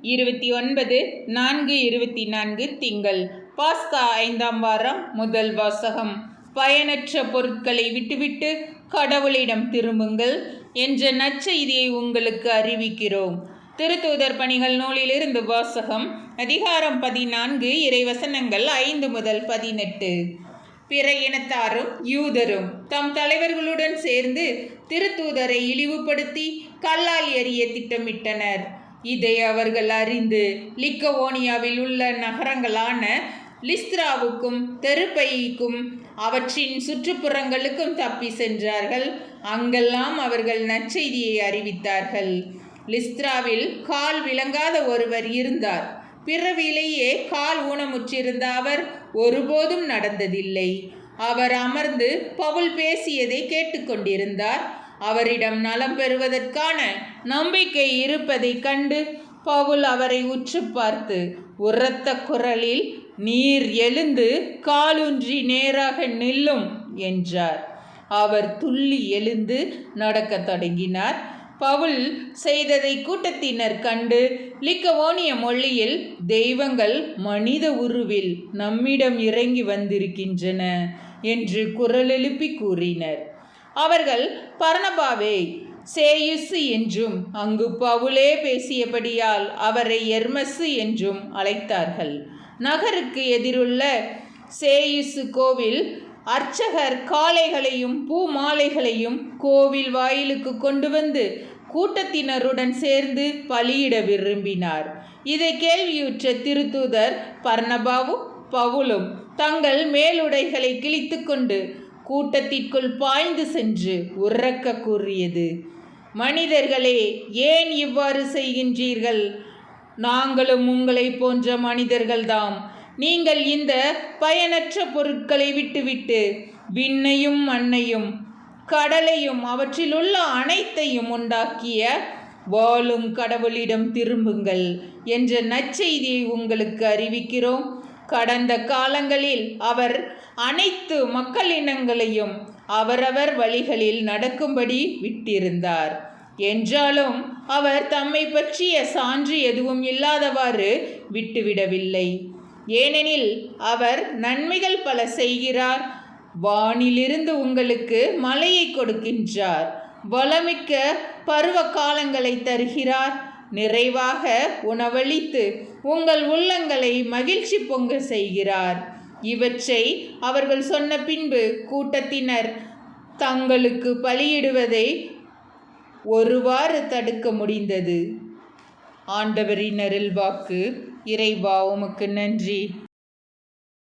29/4/24 திங்கள். பாஸ்கா 5ஆம் வாரம். முதல் வாசகம். பயனற்ற பொருட்களை விட்டுவிட்டு கடவுளிடம் திரும்புங்கள் என்ற நற்செய்தியை உங்களுக்கு அறிவிக்கிறோம். திருத்தூதர் பணிகள் நூலிலிருந்து வாசகம். அதிகாரம் 14, இறைவசனங்கள் 5 முதல் 18. பிற இனத்தாரும் யூதரும் தம் தலைவர்களுடன் சேர்ந்து திருத்தூதரை இழிவுபடுத்தி கல்லால் எறிய திட்டமிட்டனர். இதை அவர்கள் அறிந்து லிக்கவோனியாவில் உள்ள நகரங்களான லிஸ்திராவுக்கும் தெருப்பைக்கும் அவற்றின் சுற்றுப்புறங்களுக்கும் தப்பி சென்றார்கள். அங்கெல்லாம் அவர்கள் நற்செய்தியை அறிவித்தார்கள். லிஸ்திராவில் கால் விளங்காத ஒருவர் இருந்தார். பிறவிலேயே கால் ஊனமுற்றிருந்த அவர் ஒருபோதும் நடந்ததில்லை. அவர் அமர்ந்து பவுல் பேசியதை கேட்டுக்கொண்டிருந்தார். அவரிடம் நலம் பெறுவதற்கான நம்பிக்கை இருப்பதை கண்டு பவுல் அவரை உற்று பார்த்து உரத்த குரலில், "நீர் எழுந்து காலூன்றி நேராக நில்லும்" என்றார். அவர் துள்ளி எழுந்து நடக்கத் தொடங்கினார். பவுல் செய்ததை கூட்டத்தினர் கண்டு லிக்கவோனிய மொழியில், "தெய்வங்கள் மனித உருவில் நம்மிடம் இறங்கி வந்திருக்கின்றன" என்று குரல் எழுப்பி கூறினர். அவர்கள் பர்னபாவை சேயுசு என்றும் அங்கு பவுலே பேசியபடியால் அவரை எர்மசு என்றும் அழைத்தார்கள். நகருக்கு எதிருள்ள சேயுசு கோவில் அர்ச்சகர் காளைகளையும் பூ மாலைகளையும் கோவில் வாயிலுக்கு கொண்டு வந்து கூட்டத்தினருடன் சேர்ந்து பலியிட விரும்பினார். இதை கேள்வியுற்ற திருத்தூதர் பர்னபாவும் பவுலும் தங்கள் மேலுடைகளை கிழித்து கொண்டு கூட்டத்திற்குள் பாய்ந்து சென்று உரக்க கூறியது, "மனிதர்களே, ஏன் இவ்வாறு செய்கின்றீர்கள்? நாங்களும் உங்களை போன்ற மனிதர்கள்தாம். நீங்கள் இந்த பயனற்ற பொருட்களை விட்டுவிட்டு விண்ணையும் மண்ணையும் கடலையும் அவற்றிலுள்ள அனைத்தையும் உண்டாக்கிய வாழும் கடவுளிடம் திரும்புங்கள் என்ற நற்செய்தியை உங்களுக்கு அறிவிக்கிறோம். கடந்த காலங்களில் அவர் அனைத்து மக்களினங்களையும் அவரவர் வழிகளில் நடக்கும்படி விட்டிருந்தார். என்றாலும் அவர் தம்மை பற்றிய சான்று எதுவும் இல்லாதவாறு விட்டுவிடவில்லை. ஏனெனில் அவர் நன்மைகள் பல செய்கிறார். வானிலிருந்து உங்களுக்கு மழையை கொடுக்கின்றார். வளமிக்க பருவ காலங்களை தருகிறார். நிறைவாக உணவளித்து உங்கள் உள்ளங்களை மகிழ்ச்சி பொங்க செய்கிறார்." இவற்றை அவர்கள் சொன்ன பின்பு கூட்டத்தினர் தங்களுக்கு பலியிடுவதை ஒருவாறு தடுக்க முடிந்தது. ஆண்டவரின் அருள்வாக்கு. இறைவா, உமக்கு நன்றி.